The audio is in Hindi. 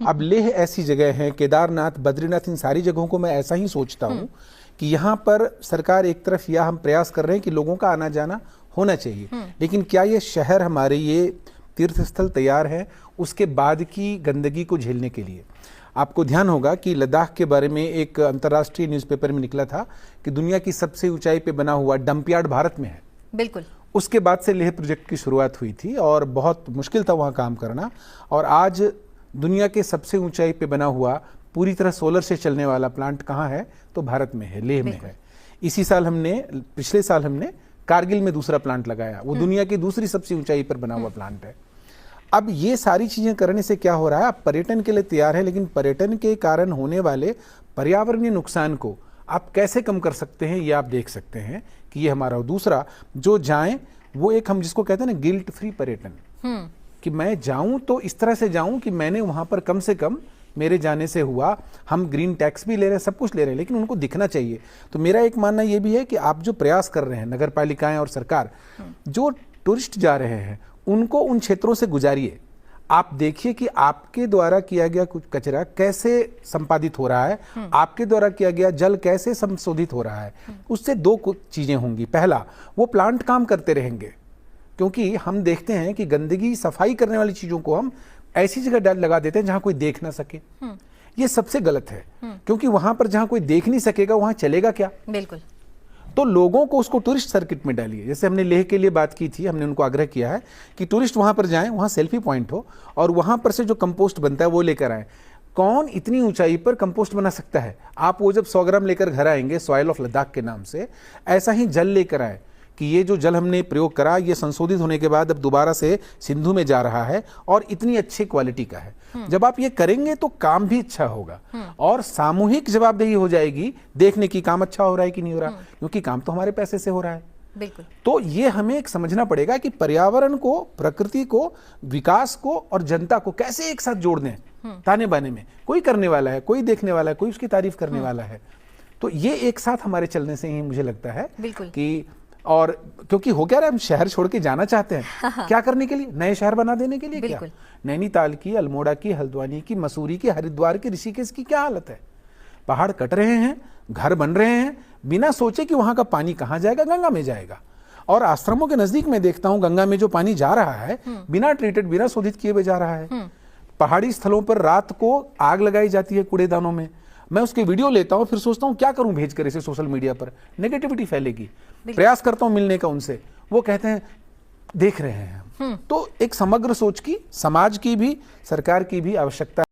अब लेह ऐसी जगह है, केदारनाथ, बद्रीनाथ, इन सारी जगहों को मैं ऐसा ही सोचता हूँ कि यहाँ पर सरकार एक तरफ यह हम प्रयास कर रहे हैं कि लोगों का आना जाना होना चाहिए, लेकिन क्या ये शहर हमारे ये तीर्थ स्थल तैयार है उसके बाद की गंदगी को झेलने के लिए? आपको ध्यान होगा कि लद्दाख के बारे में एक अंतर्राष्ट्रीय न्यूज़पेपर में निकला था कि दुनिया की सबसे ऊंचाई पे बना हुआ डंपयार्ड भारत में है। बिल्कुल। उसके बाद से लेह प्रोजेक्ट की शुरुआत हुई थी और बहुत मुश्किल था वहाँ काम करना, और आज दुनिया के सबसे ऊंचाई पे बना हुआ पूरी तरह सोलर से चलने वाला प्लांट कहाँ है? तो भारत में है, लेह में है। पिछले साल हमने कारगिल में दूसरा प्लांट लगाया, वो दुनिया की दूसरी सबसे ऊंचाई पर बना हुआ प्लांट है। अब ये सारी चीजें करने से क्या हो रहा है? आप पर्यटन के लिए तैयार है, लेकिन पर्यटन के कारण होने वाले पर्यावरणीय नुकसान को आप कैसे कम कर सकते हैं ये आप देख सकते हैं कि ये हमारा। दूसरा, जो जाएं वो एक हम जिसको कहते हैं ना गिल्ट फ्री पर्यटन, कि मैं जाऊं तो इस तरह से जाऊं कि मैंने वहां पर कम से कम मेरे जाने से हुआ। हम ग्रीन टैक्स भी ले रहे हैं, सब कुछ ले रहे हैं, लेकिन उनको दिखना चाहिए। तो मेरा एक मानना ये भी है कि आप जो प्रयास कर रहे हैं, नगर पालिकाएं और सरकार, जो टूरिस्ट जा रहे हैं उनको उन क्षेत्रों से गुजारिए। आप देखिए कि आपके द्वारा किया गया कुछ कचरा कैसे संपादित हो रहा है, आपके द्वारा किया गया जल कैसे संशोधित हो रहा है। उससे दो कुछ चीजें होंगी। पहला, वो प्लांट काम करते रहेंगे, क्योंकि हम देखते हैं कि गंदगी सफाई करने वाली चीजों को हम ऐसी जगह लगा देते हैं जहां कोई देख ना सके। ये सबसे गलत है, क्योंकि वहां पर जहां कोई देख नहीं सकेगा वहां चलेगा क्या? बिल्कुल। तो लोगों को उसको टूरिस्ट सर्किट में डालिए। जैसे हमने लेह के लिए बात की थी, हमने उनको आग्रह किया है कि टूरिस्ट वहां पर जाएं, वहां सेल्फी पॉइंट हो और वहां पर से जो कंपोस्ट बनता है वो लेकर आए। कौन इतनी ऊंचाई पर कंपोस्ट बना सकता है? आप वो जब 100 ग्राम लेकर घर आएंगे सॉइल ऑफ लद्दाख के नाम से, ऐसा ही जल लेकर आए कि ये जो जल हमने प्रयोग करा ये संशोधित होने के बाद अब दोबारा से सिंधु में जा रहा है और इतनी अच्छी क्वालिटी का है। जब आप ये करेंगे तो काम भी अच्छा होगा और सामूहिक जवाबदेही हो जाएगी देखने की काम अच्छा हो रहा है कि नहीं हो रहा, क्योंकि काम तो हमारे पैसे से हो रहा है। बिल्कुल। तो ये हमें एक समझना पड़ेगा कि पर्यावरण को, प्रकृति को, विकास को और जनता को कैसे एक साथ जोड़ दें। ताने बाने में कोई करने वाला है, कोई देखने वाला है, कोई उसकी तारीफ करने वाला है। तो ये एक साथ हमारे चलने से ही मुझे लगता है कि, और क्योंकि हो क्या रहा है, हम शहर छोड़ के जाना चाहते हैं। क्या करने के लिए? नए शहर बना देने के लिए। क्या नैनीताल की, अल्मोड़ा की, हल्द्वानी की, मसूरी की, हरिद्वार की, ऋषिकेश की क्या हालत है? पहाड़ कट रहे हैं, घर बन रहे हैं, बिना सोचे कि वहां का पानी कहां जाएगा, गंगा में जाएगा। और आश्रमों के नजदीक में देखता हूं गंगा में जो पानी जा रहा है बिना ट्रीटेड, बिना शोधित किए हुए जा रहा है। पहाड़ी स्थलों पर रात को आग लगाई जाती है कूड़ेदानों में। मैं उसके वीडियो लेता हूं, फिर सोचता हूं क्या करूं भेज कर इसे सोशल मीडिया पर, नेगेटिविटी फैलेगी। प्रयास करता हूं मिलने का उनसे, वो कहते हैं देख रहे हैं हम। तो एक समग्र सोच की, समाज की भी, सरकार की भी आवश्यकता